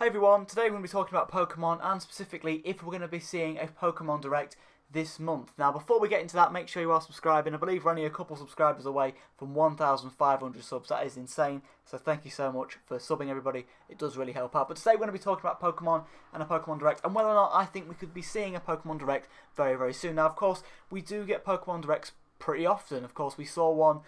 Hey everyone, today we're going to be talking about Pokemon and specifically if we're going to be seeing a Pokemon Direct this month. Now before we get into that, make sure you are subscribing. I believe we're only a couple subscribers away from 1,500 subs. That is insane, so thank you so much for subbing everybody. It does really help out. But today we're going to be talking about Pokemon and a Pokemon Direct and whether or not I think we could be seeing a Pokemon Direct very, very soon. Now of course, we do get Pokemon Directs pretty often. Of course, we saw one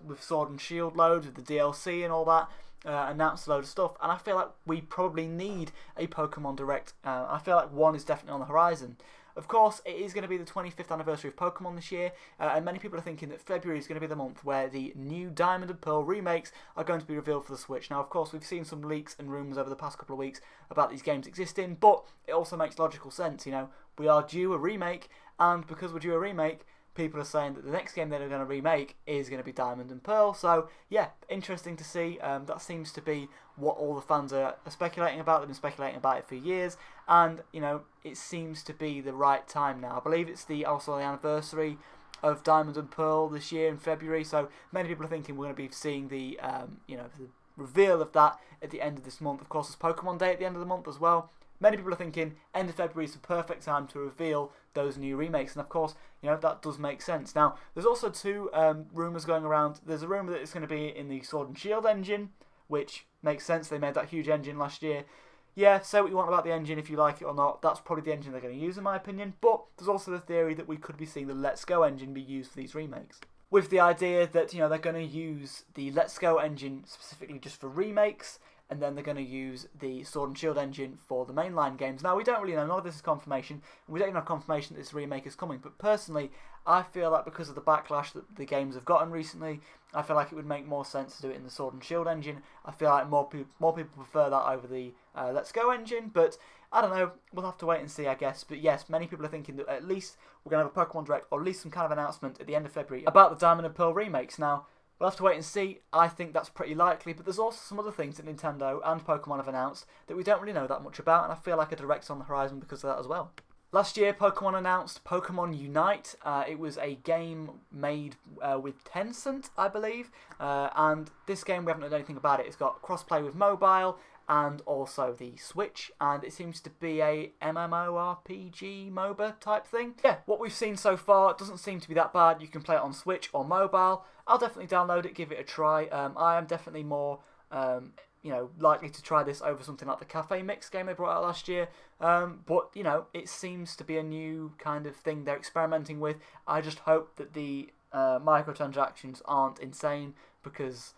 with Sword and Shield loads, with the DLC and all that. Announced a load of stuff, and I feel like we probably need a Pokemon Direct. I feel like one is definitely on the horizon. Of course, it is going to be the 25th anniversary of Pokemon this year, and many people are thinking that February is going to be the month where the new Diamond and Pearl remakes are going to be revealed for the Switch. Now, of course, we've seen some leaks and rumours over the past couple of weeks about these games existing, but it also makes logical sense. You know, we are due a remake, and because we're due a remake, people are saying that the next game they're going to remake is going to be Diamond and Pearl. So, yeah, interesting to see. That seems to be what all the fans are speculating about. They've been speculating about it for years. And, you know, it seems to be the right time now. I believe it's also the anniversary of Diamond and Pearl this year in February. So, many people are thinking we're going to be seeing the reveal of that at the end of this month. Of course, there's Pokemon Day at the end of the month as well. Many people are thinking end of February is the perfect time to reveal those new remakes, and of course, you know, that does make sense. Now, there's also two rumours going around. There's a rumour that it's going to be in the Sword and Shield engine, which makes sense. They made that huge engine last year. Yeah, say what you want about the engine, if you like it or not. That's probably the engine they're going to use, in my opinion. But there's also the theory that we could be seeing the Let's Go engine be used for these remakes, with the idea that, you know, they're going to use the Let's Go engine specifically just for remakes, and then they're going to use the Sword and Shield engine for the mainline games. Now, we don't really know. None of this is confirmation. We don't even have confirmation that this remake is coming. But personally, I feel like because of the backlash that the games have gotten recently, I feel like it would make more sense to do it in the Sword and Shield engine. I feel like more people prefer that over the Let's Go engine. But I don't know. We'll have to wait and see, I guess. But yes, many people are thinking that at least we're going to have a Pokemon Direct, or at least some kind of announcement at the end of February about the Diamond and Pearl remakes. Now, we'll have to wait and see. I think that's pretty likely, but there's also some other things that Nintendo and Pokemon have announced that we don't really know that much about, and I feel like a Direct's on the horizon because of that as well. Last year, Pokemon announced Pokemon Unite. It was a game made with Tencent, I believe, and this game, we haven't heard anything about it. It's got crossplay with mobile and also the Switch, and it seems to be a MMORPG MOBA type thing. Yeah, what we've seen so far, it doesn't seem to be that bad. You can play it on Switch or mobile. I'll definitely download it, give it a try. I am definitely more likely to try this over something like the Cafe Mix game they brought out last year. But, you know, it seems to be a new kind of thing they're experimenting with. I just hope that the microtransactions aren't insane, because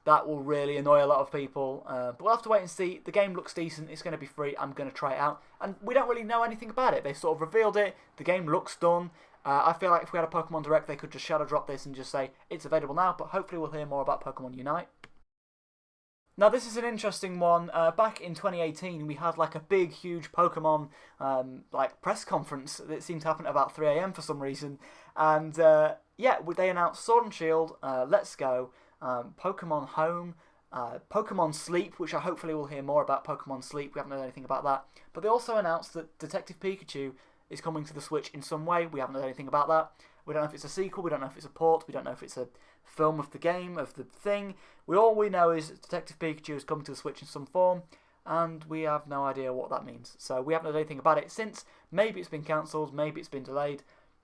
that will really annoy a lot of people. But we'll have to wait and see. The game looks decent. It's going to be free. I'm going to try it out. And we don't really know anything about it. They sort of revealed it. The game looks done. I feel like if we had a Pokemon Direct, they could just shadow drop this and just say it's available now. But hopefully we'll hear more about Pokemon Unite. Now, this is an interesting one. Back in 2018, we had like a big, huge Pokemon press conference that seemed to happen at about 3 AM for some reason. And yeah, they announced Sword and Shield, Let's Go, Pokemon Home, Pokemon Sleep, which I hopefully will hear more about Pokemon Sleep. We haven't heard anything about that. But they also announced that Detective Pikachu is coming to the Switch in some way. We haven't heard anything about that. We don't know if it's a sequel. We don't know if it's a port. We don't know if it's a film of the game, of the thing. All we know is Detective Pikachu is coming to the Switch in some form, and we have no idea what that means. So we haven't heard anything about it since. Maybe it's been cancelled. Maybe it's been delayed.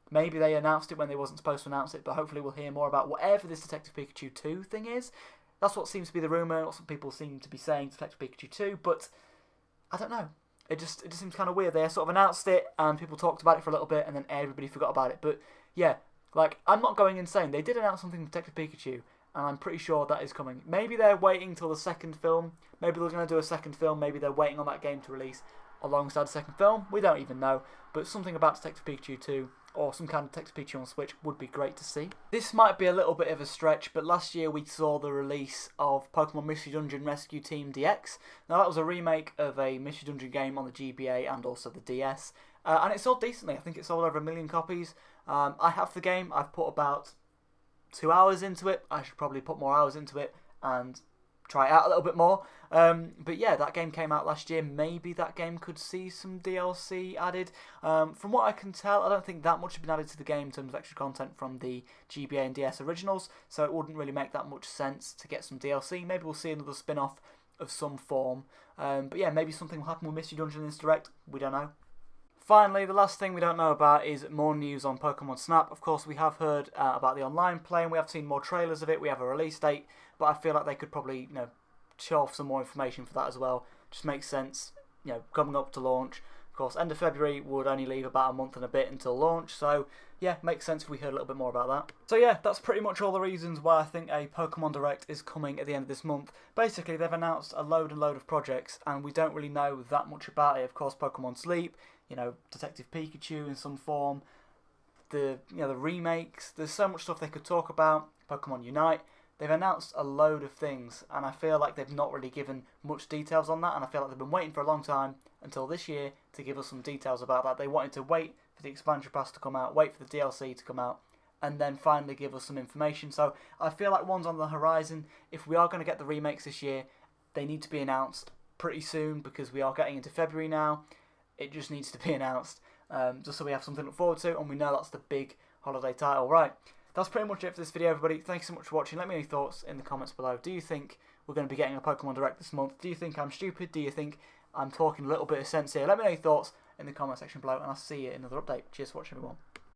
Maybe they announced it when they wasn't supposed to announce it, but hopefully we'll hear more about whatever this Detective Pikachu 2 thing is. That's what seems to be the rumour. What some people seem to be saying, Detective Pikachu 2, but I don't know. It just seems kind of weird. They sort of announced it, and people talked about it for a little bit, and then everybody forgot about it. But yeah, like, I'm not going insane. They did announce something with Detective Pikachu, and I'm pretty sure that is coming. Maybe they're waiting till the second film. Maybe they're going to do a second film. Maybe they're waiting on that game to release alongside the second film. We don't even know. But something about Detective Pikachu 2, or some kind of Detective Pikachu on Switch, would be great to see. This might be a little bit of a stretch, but last year we saw the release of Pokemon Mystery Dungeon Rescue Team DX. Now, that was a remake of a Mystery Dungeon game on the GBA and also the DS. And it sold decently. I think it sold over 1 million copies. I have the game. I've put about 2 hours into it. I should probably put more hours into it and try it out a little bit more. But yeah, that game came out last year. Maybe that game could see some DLC added. From what I can tell, I don't think that much has been added to the game in terms of extra content from the GBA and DS originals, so it wouldn't really make that much sense to get some DLC. Maybe we'll see another spin-off of some form. But yeah, maybe something will happen with Mystery Dungeon in this Direct. We don't know. Finally, the last thing we don't know about is more news on Pokemon Snap. Of course, we have heard about the online play, and we have seen more trailers of it. We have a release date, but I feel like they could probably, show off some more information for that as well. Just makes sense, coming up to launch. Of course, end of February would only leave about a month and a bit until launch, so yeah, makes sense if we heard a little bit more about that. So yeah, that's pretty much all the reasons why I think a Pokemon Direct is coming at the end of this month. Basically, they've announced a load of projects, and we don't really know that much about it. Of course, Pokemon Sleep, Detective Pikachu in some form, the remakes. There's so much stuff they could talk about. Pokemon Unite. They've announced a load of things, and I feel like they've not really given much details on that, and I feel like they've been waiting for a long time until this year to give us some details about that. They wanted to wait for the expansion pass to come out, wait for the DLC to come out, and then finally give us some information. So I feel like one's on the horizon. If we are going to get the remakes this year, they need to be announced pretty soon, because we are getting into February now. It just needs to be announced, just so we have something to look forward to, and we know that's the big holiday title. Right, that's pretty much it for this video, everybody. Thanks so much for watching. Let me know your thoughts in the comments below. Do you think we're going to be getting a Pokemon Direct this month? Do you think I'm stupid? Do you think I'm talking a little bit of sense here? Let me know your thoughts in the comment section below, and I'll see you in another update. Cheers for watching, everyone.